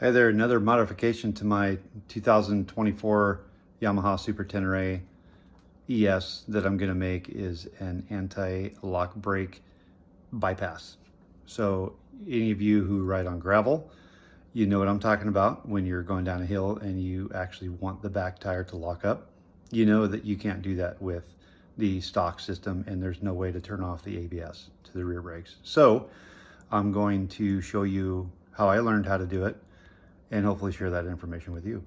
Hey there, another modification to my 2024 Yamaha Super Tenere ABS that I'm going to make is an anti-lock brake bypass. So any of you who ride on gravel, you know what I'm talking about when you're going down a hill and you actually want the back tire to lock up. You know that you can't do that with the stock system, and there's no way to turn off the ABS to the rear brakes. So I'm going to show you how I learned how to do it and hopefully share that information with you.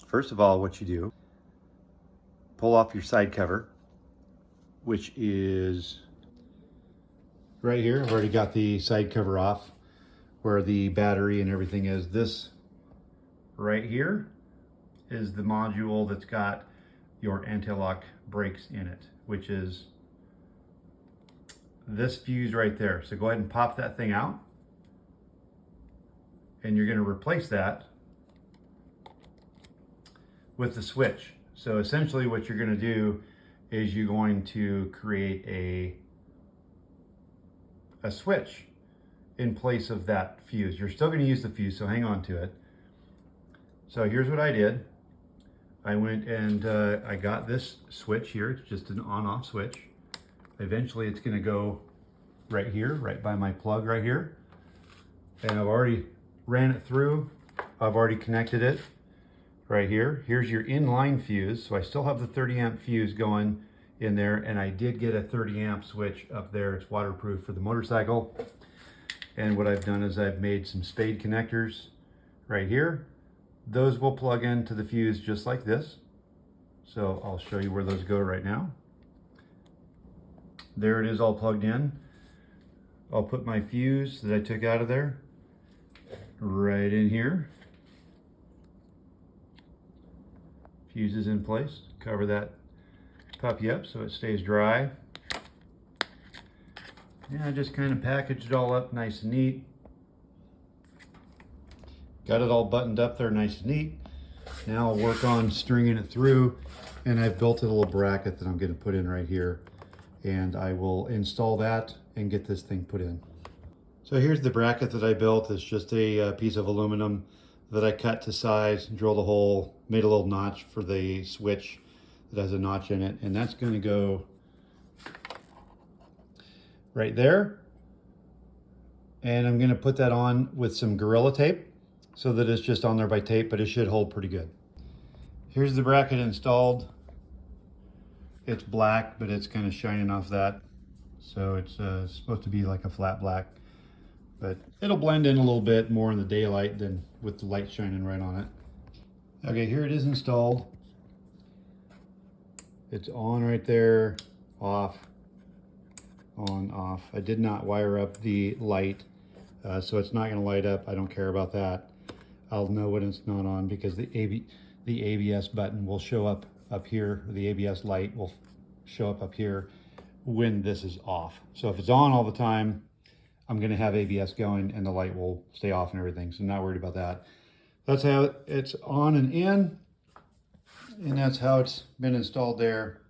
First of all, what you do, pull off your side cover, which is right here. I've already got the side cover off where the battery and everything is. This right here is the module that's got your anti-lock brakes in it, which is this fuse right there. So go ahead and pop that thing out, and you're going to replace that with the switch. So essentially what you're going to do is you're going to create a switch in place of that fuse. You're still going to use the fuse, so hang on to it. So here's what I did. I went and I got this switch here. It's just an on-off switch. Eventually it's going to go right here, right by my plug right here. And I've already ran it through. I've already connected it right here. Here's your inline fuse. So I still have the 30 amp fuse going in there, and I did get a 30 amp switch up there. It's waterproof for the motorcycle. And what I've done is I've made some spade connectors right here. Those will plug into the fuse just like this. So I'll show you where those go right now. There it is, all plugged in. I'll put my fuse that I took out of there right in here. Fuse is in place. Cover that puppy up so it stays dry. And I just kind of packaged it all up nice and neat. Got it all buttoned up there nice and neat. Now I'll work on stringing it through, and I've built a little bracket that I'm going to put in right here, and I will install that and get this thing put in. So here's the bracket that I built. It's just a piece of aluminum that I cut to size, drilled a hole, made a little notch for the switch that has a notch in it, and that's going to go right there. And I'm going to put that on with some Gorilla tape so that it's just on there by tape, but it should hold pretty good. Here's the bracket installed. It's black, but it's kind of shining off that. So it's supposed to be like a flat black, but it'll blend in a little bit more in the daylight than with the light shining right on it. Okay, here it is installed. It's on right there, off, on, off. I did not wire up the light, so it's not gonna light up. I don't care about that. I'll know when it's not on because the ABS button will show up here. The ABS light will show up here when this is off. So if it's on all the time, I'm going to have ABS going and the light will stay off and everything. So I'm not worried about that. That's how it's on and in. And that's how it's been installed there.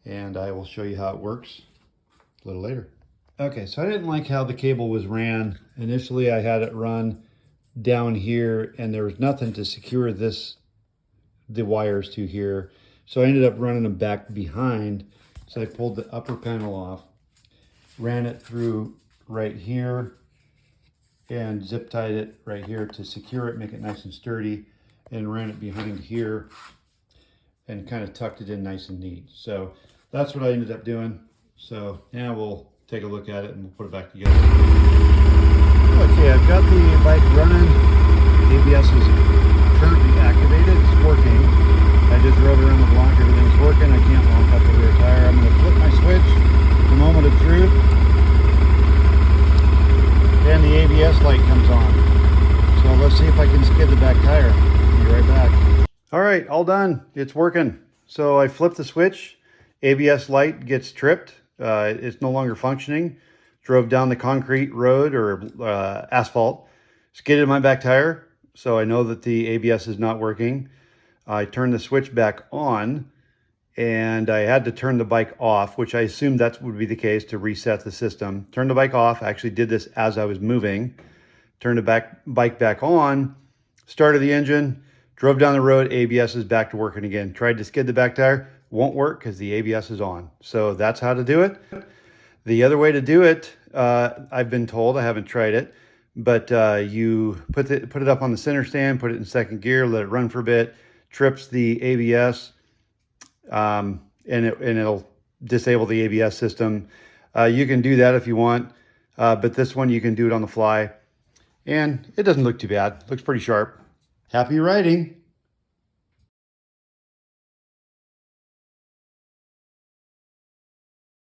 And I will show you how it works a little later. Okay, so I didn't like how the cable was ran. Initially, I had it run down here and there was nothing to secure the wires to here. So I ended up running them back behind. So I pulled the upper panel off, ran it through right here, and zip tied it right here to secure it, make it nice and sturdy, and ran it behind here and kind of tucked it in nice and neat. So that's what I ended up doing. So now we'll take a look at it and we'll put it back together. Okay, I've got the bike running. ABS is currently activated, it's working. I just rode around the block, everything's working. I can't lock up the rear tire. I'm gonna flip my switch, the moment of truth, and the ABS light comes on. So let's see if I can skid the back tire. I'll be right back. All right, all done. It's working. So I flipped the switch. ABS light gets tripped. It's no longer functioning. Drove down the concrete road or asphalt, skidded my back tire. So I know that the ABS is not working. I turned the switch back on, and I had to turn the bike off, which I assumed that would be the case to reset the system. Turned the bike off. I actually did this as I was moving. Turned the bike back on, started the engine, drove down the road, ABS is back to working again. Tried to skid the back tire, won't work because the ABS is on. So that's how to do it. The other way to do it, I've been told, I haven't tried it, but you put it up on the center stand, put it in second gear, let it run for a bit, trips the ABS, and it'll disable the ABS system. You can do that if you want, but this one you can do it on the fly, and it doesn't look too bad. Looks pretty sharp. Happy riding.